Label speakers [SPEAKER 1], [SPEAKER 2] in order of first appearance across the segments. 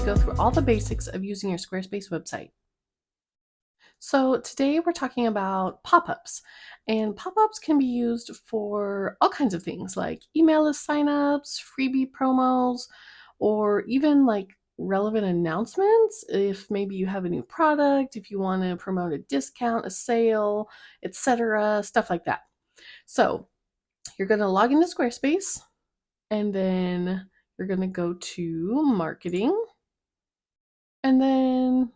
[SPEAKER 1] we go through all the basics of using your Squarespace website. So today we're talking about pop-ups, and pop-ups can be used for all kinds of things like email list signups, freebie promos, or even like relevant announcements. If maybe you have a new product, if you want to promote a discount, a sale, etc., stuff like that. So you're going to log into Squarespace, and then you're going to go to marketing, and then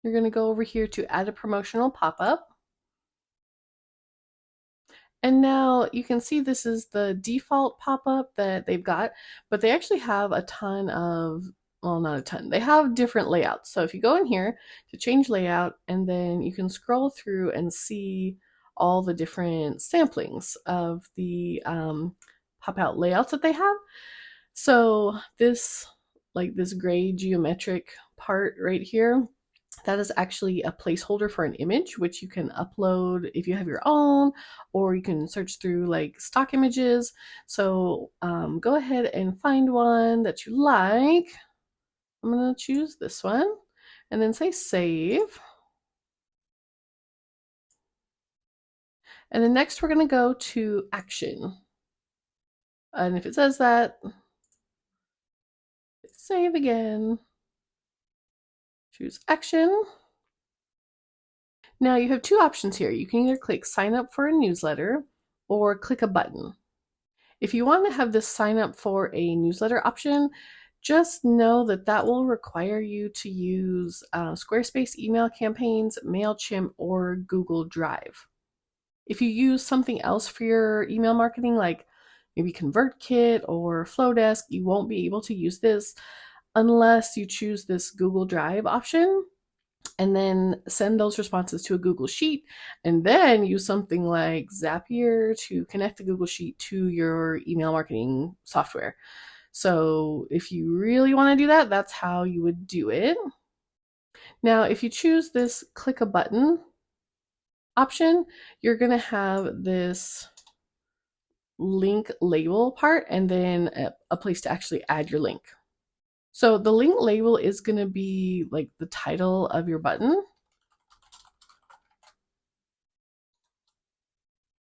[SPEAKER 1] you're going to go over here to add a promotional pop-up. And now you can see this is the default pop-up that they've got, but they actually have a ton of, well, not a ton, they have different layouts. So if you go in here to change layout, and then you can scroll through and see all the different samplings of the pop-out layouts that they have. So this, like this gray geometric part right here, that is actually a placeholder for an image, which you can upload if you have your own, or you can search through like stock images. So go ahead and find one that you like. I'm going to choose this one and then say save. And then next we're going to go to action. And if it says that, save again. Choose action. Now you have two options here. You can either click sign up for a newsletter or click a button. If you want to have this sign up for a newsletter option, just know that that will require you to use Squarespace email campaigns, MailChimp, or Google Drive. If you use something else for your email marketing, like maybe ConvertKit or Flowdesk, you won't be able to use this unless you choose this Google Drive option, and then send those responses to a Google Sheet, and then use something like Zapier to connect the Google Sheet to your email marketing software. So if you really want to do that, that's how you would do it. Now, if you choose this click a button option, you're going to have this link label part, and then a place to actually add your link. So the link label is going to be like the title of your button.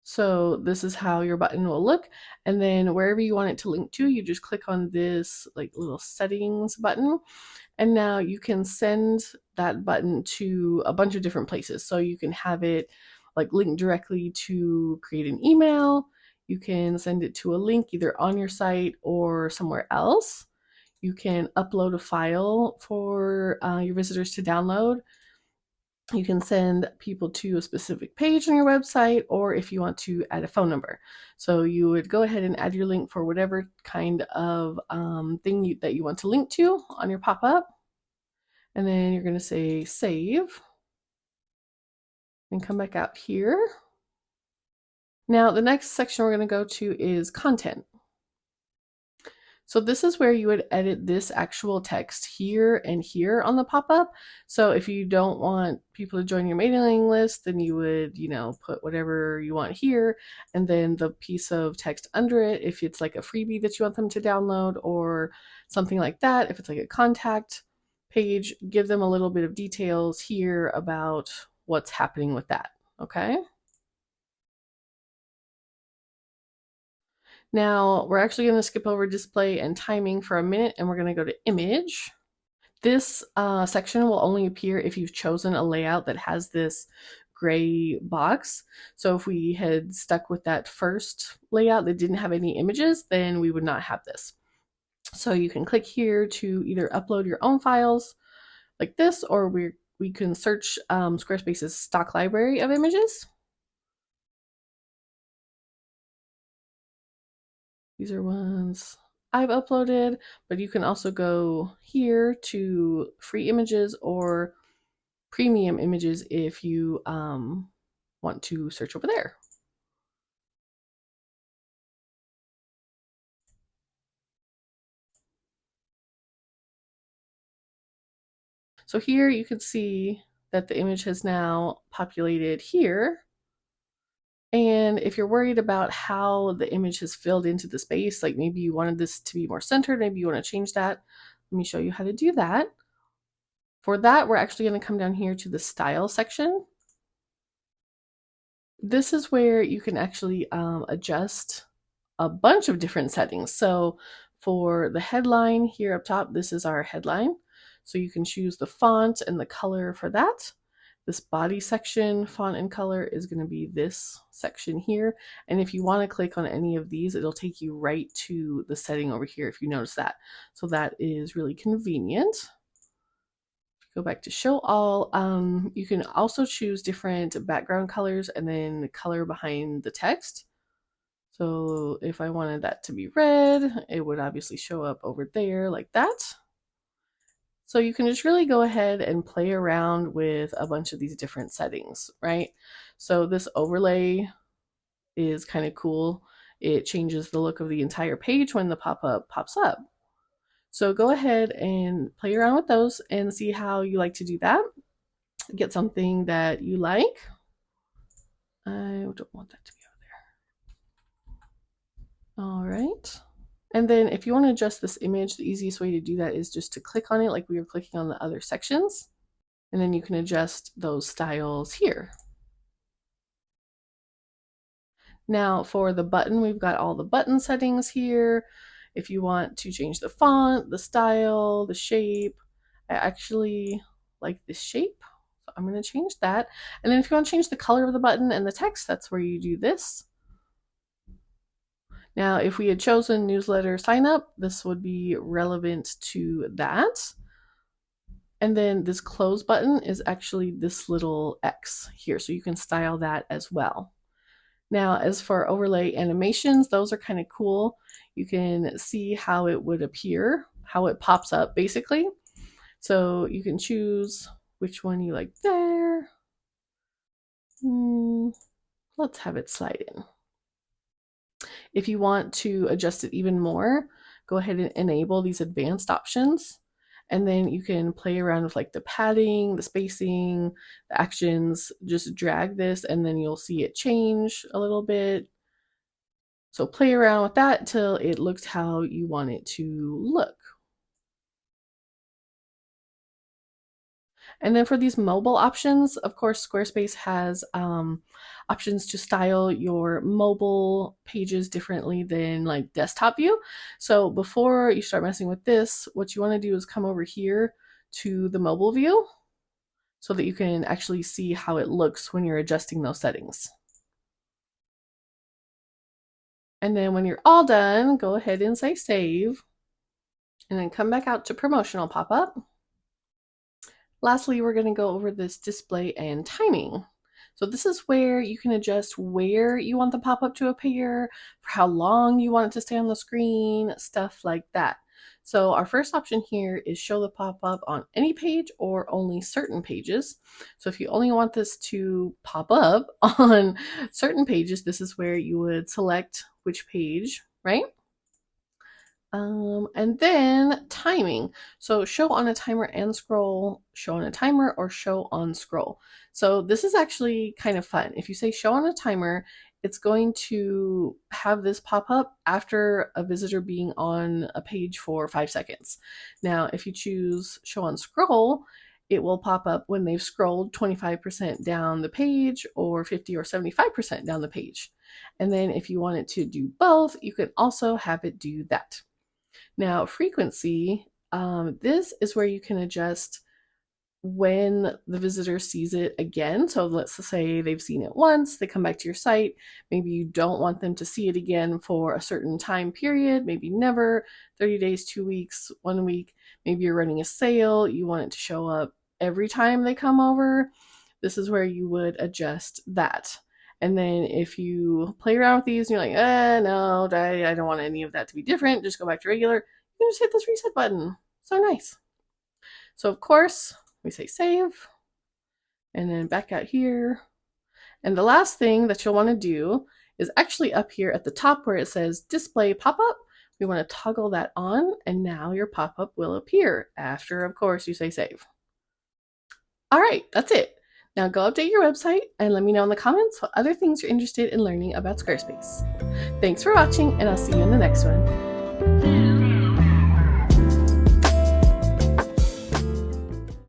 [SPEAKER 1] So this is how your button will look. And then wherever you want it to link to, you just click on this like little settings button. And now you can send that button to a bunch of different places. So you can have it like link directly to create an email. You can send it to a link either on your site or somewhere else. You can upload a file for your visitors to download. You can send people to a specific page on your website, or if you want to add a phone number. So you would go ahead and add your link for whatever kind of thing that you want to link to on your pop-up. And then you're going to say save and come back out here. Now the next section we're going to go to is content. So this is where you would edit this actual text here and here on the pop-up. So if you don't want people to join your mailing list, then you would, put whatever you want here, and then the piece of text under it, if it's like a freebie that you want them to download or something like that, if it's like a contact page, give them a little bit of details here about what's happening with that, okay? Now we're actually going to skip over display and timing for a minute, and we're going to go to image. This section will only appear if you've chosen a layout that has this gray box. So if we had stuck with that first layout that didn't have any images, then we would not have this. So you can click here to either upload your own files like this, or we can search Squarespace's stock library of images. These are ones I've uploaded, but you can also go here to free images or premium images if you want to search over there. So here you can see that the image has now populated here. And if you're worried about how the image has filled into the space, like maybe you wanted this to be more centered, maybe you want to change that, let me show you how to do that. For that, we're actually going to come down here to the style section. This is where you can actually adjust a bunch of different settings. So for the headline here up top, this is our headline. So you can choose the font and the color for that. This body section, font and color, is going to be this section here. And if you want to click on any of these, it'll take you right to the setting over here if you notice that. So that is really convenient. Go back to show all. You can also choose different background colors and then the color behind the text. So if I wanted that to be red, it would obviously show up over there like that. So you can just really go ahead and play around with a bunch of these different settings, right? So this overlay is kind of cool. It changes the look of the entire page when the pop-up pops up. So go ahead and play around with those and see how you like to do that. Get something that you like. I don't want that to be over there. All right. And then if you want to adjust this image, the easiest way to do that is just to click on it like we were clicking on the other sections. And then you can adjust those styles here. Now for the button, we've got all the button settings here. If you want to change the font, the style, the shape, I actually like this shape, so I'm going to change that. And then if you want to change the color of the button and the text, that's where you do this. Now, if we had chosen newsletter sign up, this would be relevant to that. And then this close button is actually this little X here, so you can style that as well. Now, as for overlay animations, those are kind of cool. You can see how it would appear, how it pops up basically. So you can choose which one you like there. Let's have it slide in. If you want to adjust it even more, go ahead and enable these advanced options. And then you can play around with like the padding, the spacing, the actions. Just drag this and then you'll see it change a little bit. So play around with that till it looks how you want it to look. And then for these mobile options, of course, Squarespace has options to style your mobile pages differently than like desktop view. So before you start messing with this, what you want to do is come over here to the mobile view so that you can actually see how it looks when you're adjusting those settings. And then when you're all done, go ahead and say save, and then come back out to promotional pop-up. Lastly, we're going to go over this display and timing. So this is where you can adjust where you want the pop-up to appear, for how long you want it to stay on the screen, stuff like that. So our first option here is show the pop-up on any page or only certain pages. So if you only want this to pop up on certain pages, this is where you would select which page, right? And then timing. So show on a timer and scroll, show on a timer, or show on scroll. So this is actually kind of fun. If you say show on a timer, it's going to have this pop up after a visitor being on a page for 5 seconds. Now, if you choose show on scroll, it will pop up when they've scrolled 25% down the page or 50 or 75% down the page. And then if you want it to do both, you can also have it do that. Now, frequency, this is where you can adjust when the visitor sees it again. So let's say they've seen it once, they come back to your site. Maybe you don't want them to see it again for a certain time period, maybe never, 30 days, 2 weeks, 1 week. Maybe you're running a sale, you want it to show up every time they come over. This is where you would adjust that. And then if you play around with these and you're like, no, I don't want any of that to be different, just go back to regular, you can just hit this reset button. So nice. So of course, we say save, and then back out here. And the last thing that you'll want to do is actually up here at the top where it says display pop-up. We want to toggle that on, and now your pop-up will appear after, of course, you say save. All right, that's it. Now go update your website and let me know in the comments what other things you're interested in learning about Squarespace. Thanks for watching, and I'll see you in the next one.